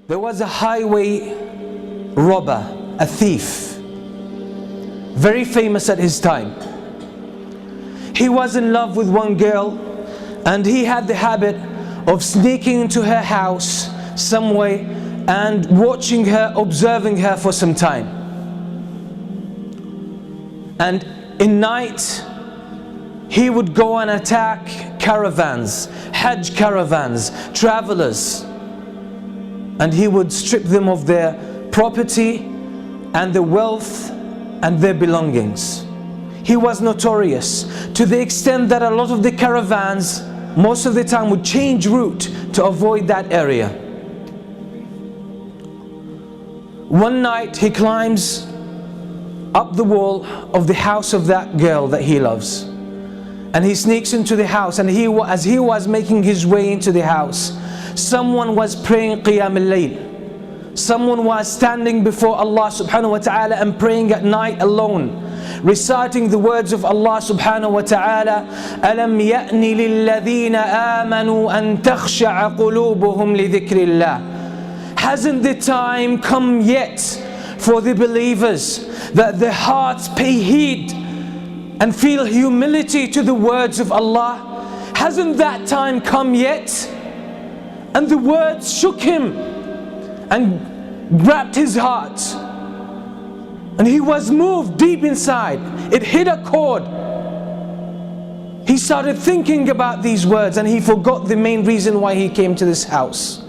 There was a highway robber, a thief, very famous at his time. He was in love with one girl, and he had the habit of sneaking into her house some way and watching her, observing her for some time. And in night, he would go and attack caravans, Hajj caravans, travelers, and he would strip them of their property and their wealth and their belongings. He was notorious to the extent that a lot of the caravans most of the time would change route to avoid that area. One night he climbs up the wall of the house of that girl that he loves, and he sneaks into the house, and as he was making his way into the house, someone was praying Qiyam al-Layl. Someone was standing before Allah subhanahu wa ta'ala and praying at night alone, reciting the words of Allah subhanahu wa ta'ala, أَلَمْ يَأْنِ لِلَّذِينَ آمَنُوا أَن تَخْشَعَ قُلُوبُهُمْ لِذِكْرِ اللَّهِ. Hasn't the time come yet for the believers that their hearts pay heed and feel humility to the words of Allah? Hasn't that time come yet? And the words shook him and grabbed his heart, and he was moved deep inside. It hit a chord. He started thinking about these words, and he forgot the main reason why he came to this house.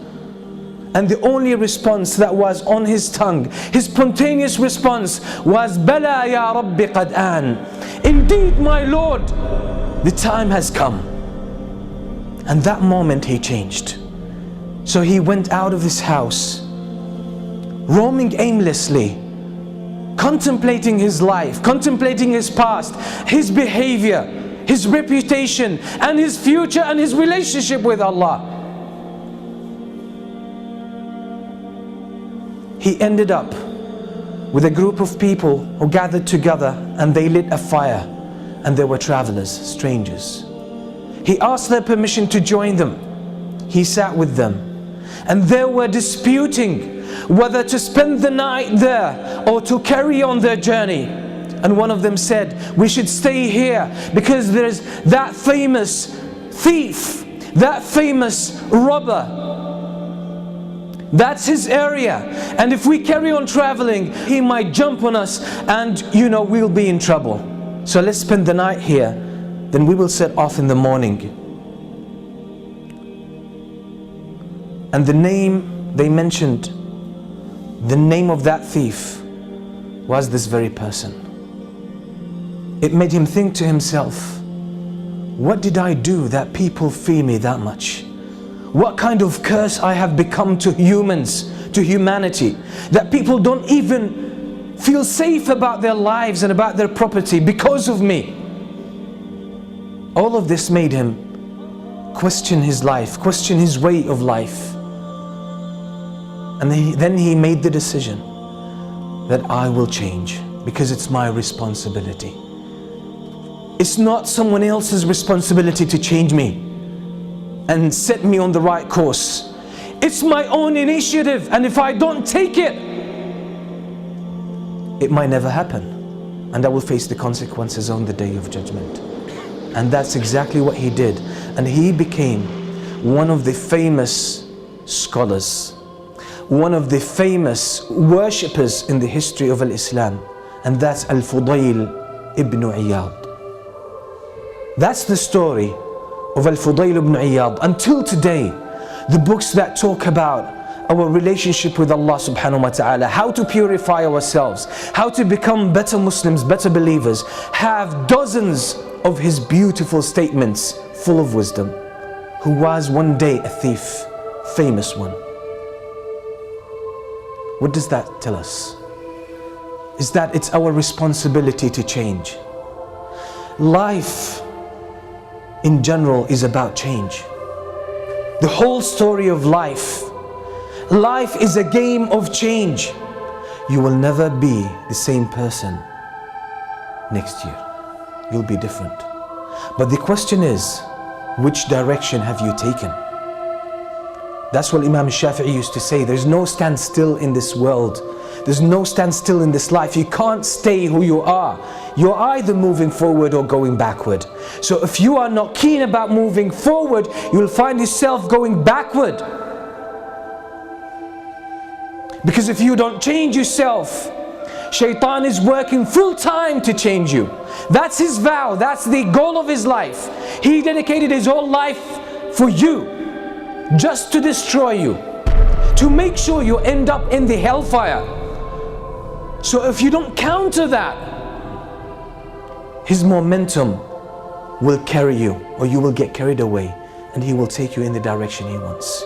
And the only response that was on his tongue, his spontaneous response, was Bala ya Rabbi qad an. Indeed, my Lord, the time has come. And that moment he changed. So he went out of his house, roaming aimlessly, contemplating his life, contemplating his past, his behavior, his reputation, and his future, and his relationship with Allah. He ended up with a group of people who gathered together, and they lit a fire, and there were travelers, strangers. He asked their permission to join them. He sat with them, and they were disputing whether to spend the night there or to carry on their journey. And one of them said, we should stay here because there's that famous thief, that famous robber. That's his area, and if we carry on traveling, he might jump on us, and we'll be in trouble. So let's spend the night here, then we will set off in the morning. And the name they mentioned, the name of that thief, was this very person. It made him think to himself, what did I do that people fear me that much? What kind of curse I have become to humans, to humanity, that people don't even feel safe about their lives and about their property because of me. All of this made him question his life, question his way of life. And then he made the decision that I will change because it's my responsibility. It's not someone else's responsibility to change me and set me on the right course. It's my own initiative, and if I don't take it, it might never happen, and I will face the consequences on the day of judgment. And that's exactly what he did, and he became one of the famous scholars, one of the famous worshippers in the history of Islam, and that's Al-Fudayl ibn Iyad. That's the story of Al-Fudayl ibn Iyad. Until today, the books that talk about our relationship with Allah subhanahu wa ta'ala, how to purify ourselves, how to become better Muslims, better believers, have dozens of his beautiful statements full of wisdom, who was one day a thief, famous one. What does that tell us? Is that it's our responsibility to change. Life in general is about change. The whole story of life is a game of change. You will never be the same person next year. You'll be different. But the question is, which direction have you taken? That's what Imam Shafi'i used to say. There's no standstill in this world. There's no standstill in this life. You can't stay who you are. You're either moving forward or going backward. So if you are not keen about moving forward, you'll find yourself going backward. Because if you don't change yourself, Shaitan is working full time to change you. That's his vow. That's the goal of his life. He dedicated his whole life for you, just to destroy you, to make sure you end up in the hellfire. So if you don't counter that, his momentum will carry you, or you will get carried away, and he will take you in the direction he wants.